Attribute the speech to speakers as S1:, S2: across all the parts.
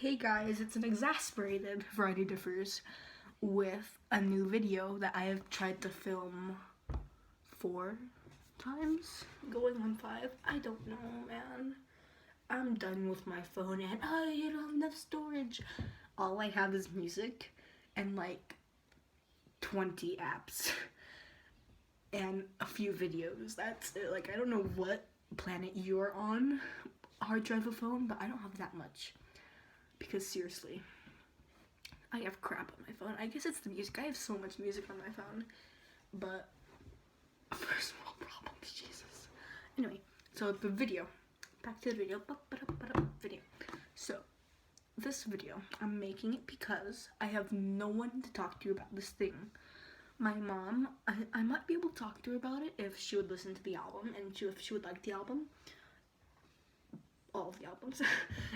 S1: Hey guys, it's an exasperated VarietyDiffers with a new video that I have tried to film 4 times, going on 5. I don't know, man. I'm done with my phone and you don't have enough storage. All I have is music and like 20 apps and a few videos. That's it. Like, I don't know what planet you're on, hard drive of phone, but I don't have that much. Because seriously, I have crap on my phone. I guess it's the music. I have so much music on my phone. But first world problems, Jesus. Anyway, so the video. Back to the video. Video. So, this video, I'm making it because I have no one to talk to about this thing. My mom, I might be able to talk to her about it if she would listen to the album and if she would like the album. All of the albums.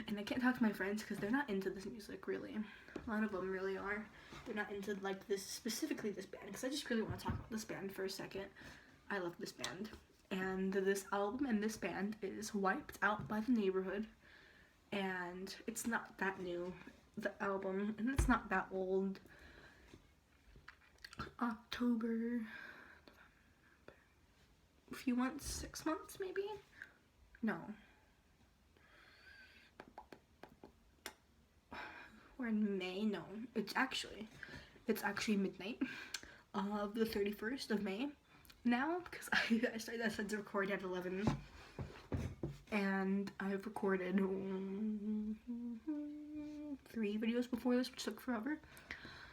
S1: And I can't talk to my friends because they're not into this music, really. A lot of them really are. They're not into like this, specifically this band, because I just really want to talk about this band for a second. I love this band. And this album and this band is Wiped Out by the Neighbourhood. And it's not that new, the album, and it's not that old. October, a few months, 6 months maybe? No. We're in May. No, it's actually midnight of the 31st of May now, because I said to record at 11, and I've recorded 3 videos before this, which took forever.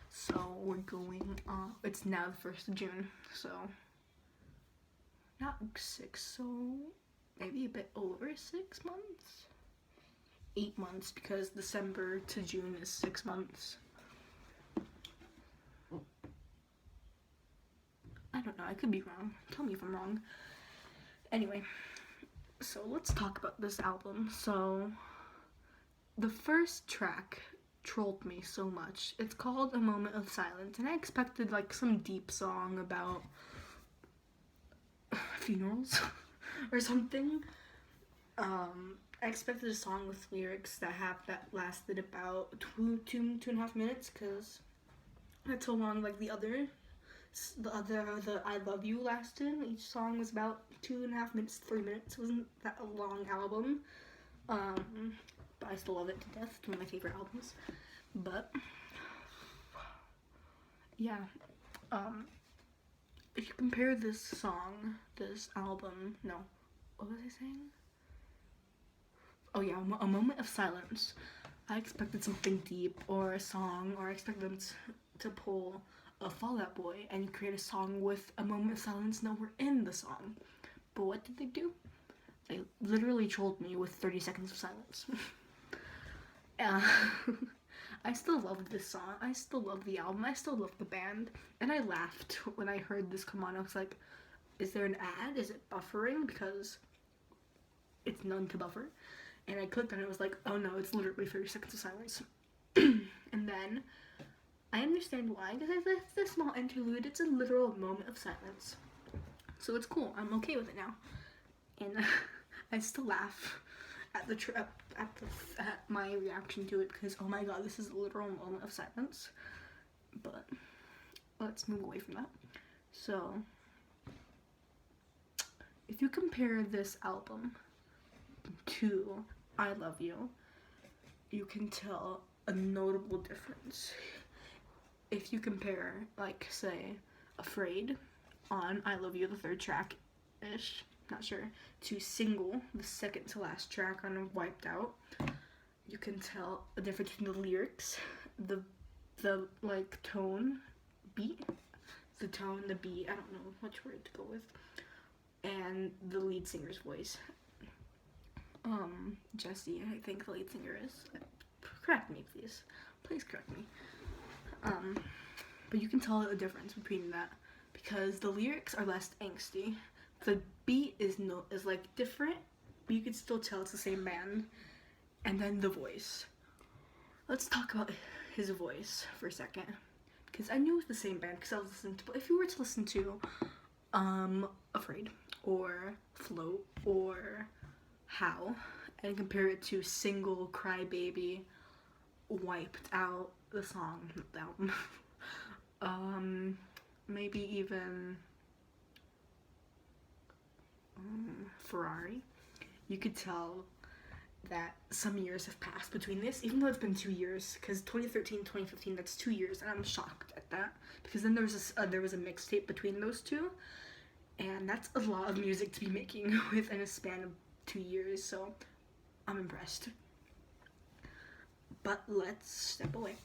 S1: So we're going it's now the 1st of June, so not 6, so maybe a bit over 6 months. 8 months, because December to June is 6 months. I don't know, I could be wrong. Tell me if I'm wrong. Anyway, so let's talk about this album. So, the first track trolled me so much. It's called A Moment of Silence, and I expected like some deep song about funerals or something. I expected a song with lyrics that lasted about two and a half minutes, because that's how long like the I Love You lasted. Each song was about 2.5 minutes, 3 minutes. It wasn't that a long album, but I still love it to death. It's one of my favorite albums. But yeah, if you compare this album, no, what was I saying? Oh yeah, A Moment of Silence. I expected something deep, or a song, or I expected them to pull a Fall Out Boy and create a song with a moment of silence nowhere in the song. But what did they do? They literally trolled me with 30 seconds of silence. I still love this song. I still love the album. I still love the band. And I laughed when I heard this come on. I was like, is there an ad? Is it buffering? Because it's known to buffer. And I clicked on it, and it was like, oh no, it's literally 30 seconds of silence. And then, I understand why, because it's a small interlude, it's a literal moment of silence. So it's cool, I'm okay with it now. And I still laugh at my reaction to it, because oh my god, this is a literal moment of silence. But, let's move away from that. So, if you compare this album to I Love You, you can tell a notable difference. If you compare, like, say, Afraid on I Love You, the 3rd track-ish, not sure, to Single, the 2nd to last track on Wiped Out, you can tell a difference in the lyrics, the like, tone, beat, the tone, the beat, I don't know which word to go with, and the lead singer's voice. Jesse, I think the lead singer is. Correct me, please. Please correct me. But you can tell a difference between that, because the lyrics are less angsty. The beat is like different, but you can still tell it's the same band. And then the voice. Let's talk about his voice for a second, because I knew it was the same band, because I was listening to. But if you were to listen to, Afraid or Float or How, and compare it to Single, Cry Baby, wiped out the song, the album. Maybe even Ferrari. You could tell that some years have passed between this, even though it's been 2 years, because 2013, 2015, that's 2 years, and I'm shocked at that, because then there was a mixtape between those two, and that's a lot of music to be making within a span of 2 years, so I'm impressed. But let's step away.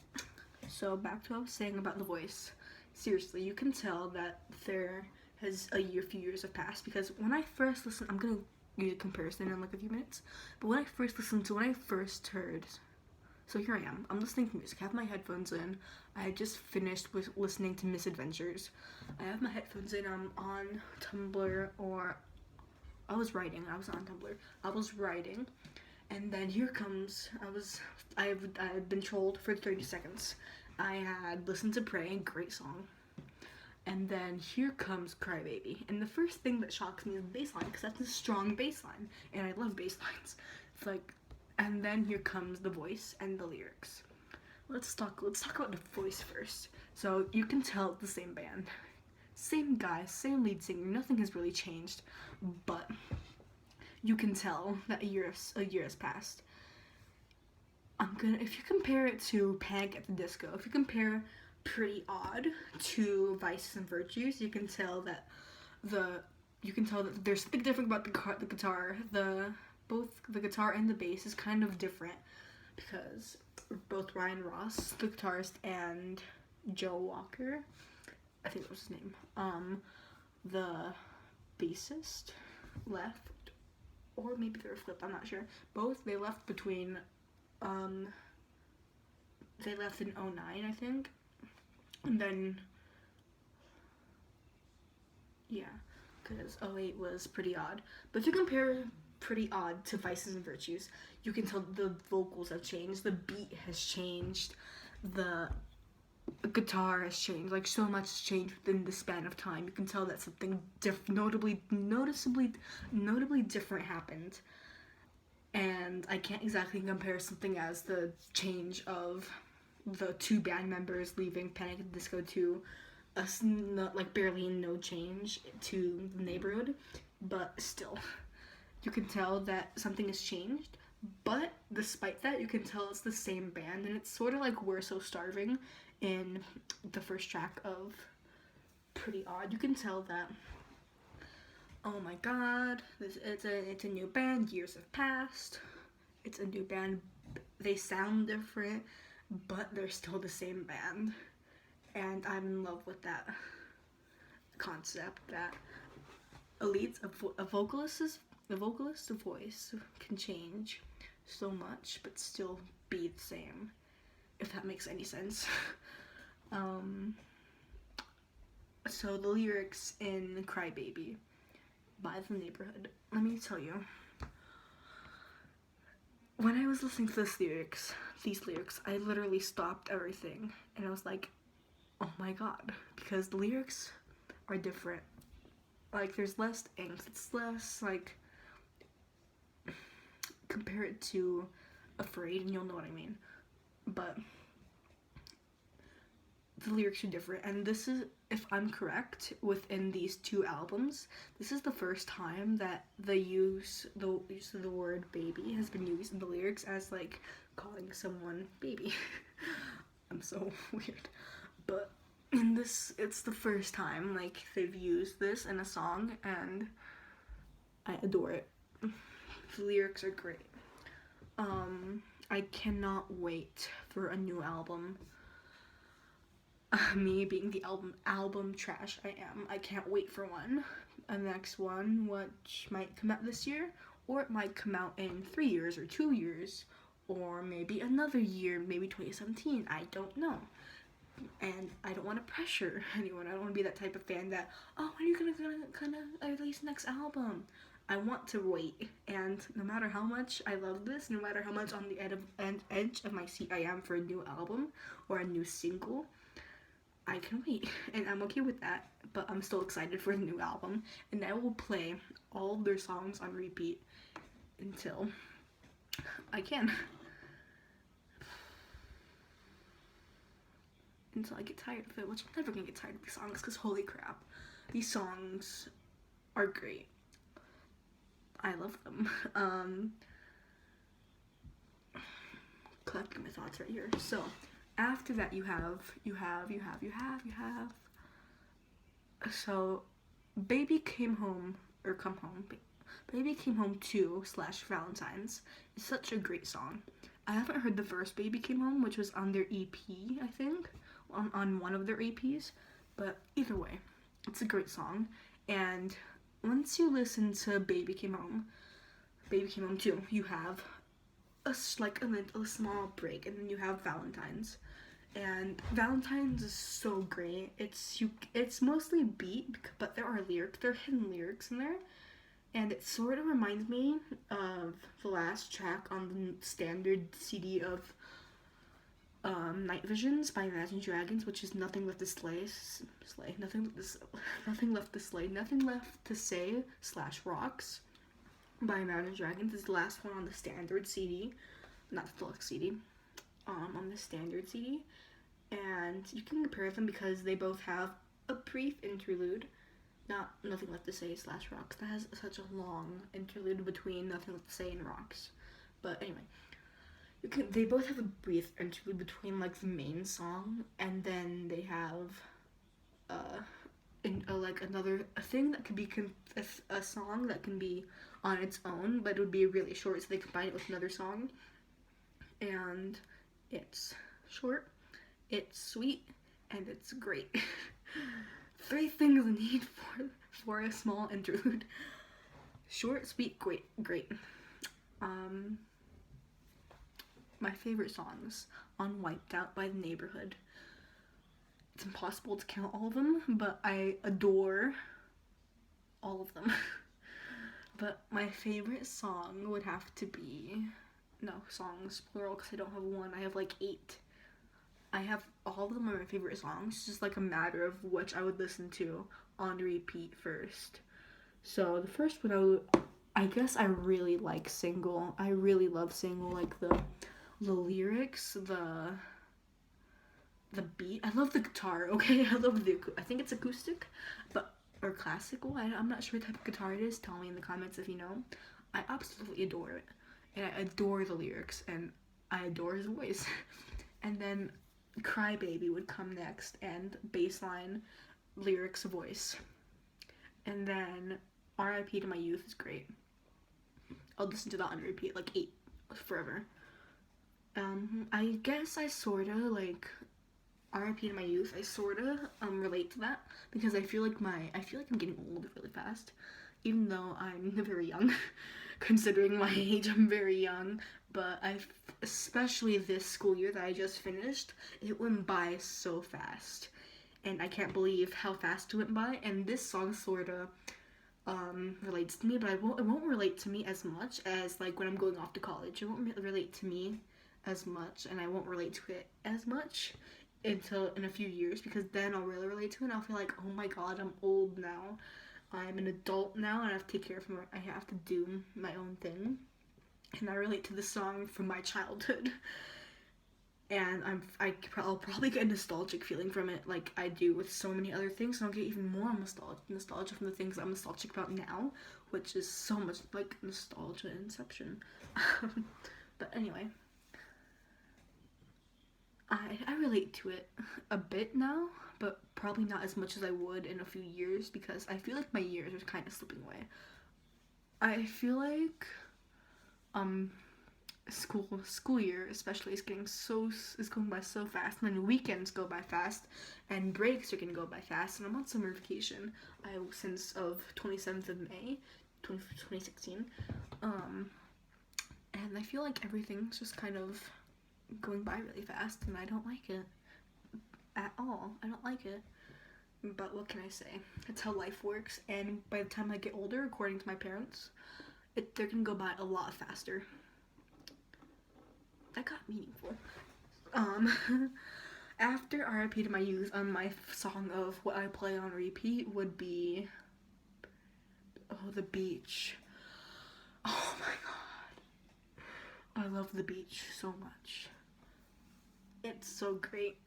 S1: So back to what I was saying about the voice. Seriously, you can tell that there has few years have passed, because when I first listened, I'm gonna use a comparison in like a few minutes, but when I first heard, so here I am, I'm listening to music, I have my headphones in, I had just finished with listening to Misadventures, I have my headphones in, I'm on Tumblr, or I was writing, and then here comes, I had been trolled for 30 seconds, I had listened to Pray, great song, and then here comes Crybaby, and the first thing that shocks me is the bass line, because that's a strong bass line, and I love bass lines. It's like, and then here comes the voice and the lyrics. Let's talk about the voice first. So you can tell it's the same band, same guy, same lead singer, nothing has really changed, but you can tell that a year has passed. If you compare it to Panic at the Disco, if you compare Pretty Odd to Vices and Virtues, you can tell that there's something different about the guitar. Both the guitar and the bass is kind of different, because both Ryan Ross, the guitarist, and Joe Walker, I think that was his name, the bassist, left, or maybe they were flipped, I'm not sure. They left between, they left in 2009, I think. And then, yeah, because 2008 was Pretty Odd. But if you compare Pretty Odd to Vices and Virtues, you can tell the vocals have changed, the beat has changed, the guitar has changed, like so much has changed within the span of time. You can tell that something notably different happened. And I can't exactly compare something as the change of the two band members leaving Panic at the Disco to us, like barely no change to Neighbourhood, but still, you can tell that something has changed. But despite that, you can tell it's the same band, and it's sort of like We're So Starving in the first track of Pretty Odd. You can tell that, oh my god, it's a new band, years have passed, it's a new band, they sound different, but they're still the same band, and I'm in love with that concept that a vocalist's voice can change so much but still be the same, if that makes any sense. So the lyrics in Crybaby by The Neighbourhood, let me tell you, when I was listening to these lyrics, I literally stopped everything, and I was like, oh my god, because the lyrics are different. Like, there's less angst, it's less, like, compare it to Afraid, and you'll know what I mean, but the lyrics are different, and this is, if I'm correct, within these two albums, this is the first time that the use of the word baby has been used in the lyrics as, like, calling someone baby. I'm so weird. But in this, it's the first time, like, they've used this in a song, and I adore it. The lyrics are great. I cannot wait for a new album. Me being the album trash I am, I can't wait for one. A next one, which might come out this year, or it might come out in 3 years or 2 years, or maybe another year, maybe 2017, I don't know. And I don't want to pressure anyone. I don't want to be that type of fan that, oh, when are you gonna release the next album? I want to wait, and no matter how much I love this, no matter how much on the edge of my seat I am for a new album or a new single, I can wait, and I'm okay with that, but I'm still excited for the new album, and I will play all of their songs on repeat until I can. until I get tired of it, which I'm never gonna get tired of these songs, because holy crap, these songs are great. I love them. Collecting my thoughts right here. So after that you have so Baby Came Home, or Come Home, Baby Came Home 2 / Valentine's is such a great song. I haven't heard the first Baby Came Home, which was on their EP, I think, on one of their EPs, but either way, it's a great song. And once you listen to Baby Came Home 2, you have a small break, and then you have Valentine's. And Valentine's is so great. It's mostly beat, but there are hidden lyrics in there. And it sort of reminds me of the last track on the standard CD of Night Visions by Imagine Dragons, which is Nothing Left to Say / Rocks by Imagine Dragons. Is the last one on the standard CD, not the deluxe CD, on the standard CD. And you can compare them because they both have a brief interlude. Not Nothing Left to Say / Rocks. That has such a long interlude between Nothing Left to Say and Rocks. But anyway, they both have a brief interlude between like the main song, and then they have a thing that could be a song that can be on its own, but it would be really short, so they combine it with another song. And it's short, it's sweet, and it's great. 3 things I need for a small interlude: short, sweet, great. My favorite songs on Wiped Out by Neighbourhood. It's impossible to count all of them, but I adore all of them. But my favorite song would have to be, songs plural, because I don't have one. I have like 8. I have all of them are my favorite songs. It's just like a matter of which I would listen to on repeat first. So the first one I guess I really like Single. I really love Single, like the lyrics, the beat. I love the guitar, okay? I think it's acoustic, or classical. I'm not sure what type of guitar it is. Tell me in the comments if you know. I absolutely adore it. And I adore the lyrics, and I adore his voice. And then Cry Baby would come next, and bassline, lyrics, voice. And then R.I.P. to My Youth is great. I'll listen to that on repeat, like 8 forever. I guess I sorta like R.I.P. to My Youth. I sorta relate to that, because I feel like I'm getting old really fast, even though I'm very young. Considering my age, I'm very young. But especially this school year that I just finished, it went by so fast, and I can't believe how fast it went by. And this song sorta relates to me, but it won't relate to me as much as like when I'm going off to college. It won't relate to me as much, and I won't relate to it as much until in a few years, because then I'll really relate to it, and I'll feel like, oh my god, I'm old now. I'm an adult now, and I have to take care of I have to do my own thing. And I relate to this song from my childhood. And I'll probably get a nostalgic feeling from it, like I do with so many other things, and I'll get even more nostalgia from the things I'm nostalgic about now, which is so much like nostalgia inception. But anyway, I relate to it a bit now, but probably not as much as I would in a few years, because I feel like my years are kind of slipping away. I feel like school year especially is going by so fast, and then weekends go by fast, and breaks are gonna go by fast, and I'm on summer vacation since of 27th of May 2016, and I feel like everything's just kind of going by really fast, and I don't like it at all. I don't like it, but what can I say? That's how life works, and by the time I get older, according to my parents, they're gonna go by a lot faster. That got meaningful. After R.I.P. to My Youth, my song of what I play on repeat would be The Beach. Oh my god, I love The Beach so much. It's so great.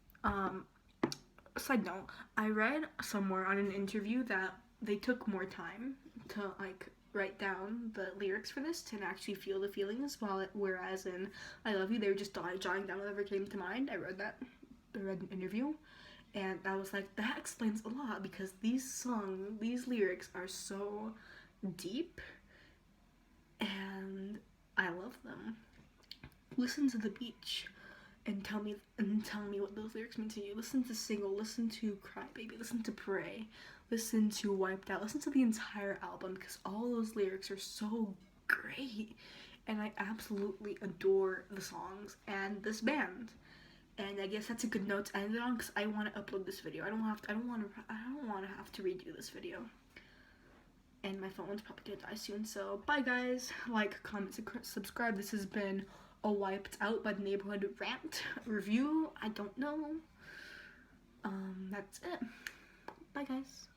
S1: side note, I read somewhere on an interview that they took more time to like write down the lyrics for this to actually feel the feelings, whereas in I Love You they were just jotting down whatever came to mind. I read an interview, and I was like, that explains a lot, because these lyrics are so deep, and I love them. Listen to The Beach and tell me what those lyrics mean to you. Listen to Single, listen to Cry Baby, listen to Pray, listen to Wiped Out, listen to the entire album, because all those lyrics are so great, and I absolutely adore the songs and this band. And I guess that's a good note to end it on, because I want to upload this video. I don't want to have to redo this video. And my phone's probably gonna die soon. So bye guys. Like, comment, subscribe. This has been a Wiped Out by the Neighbourhood Rant review. I don't know. That's it. Bye guys.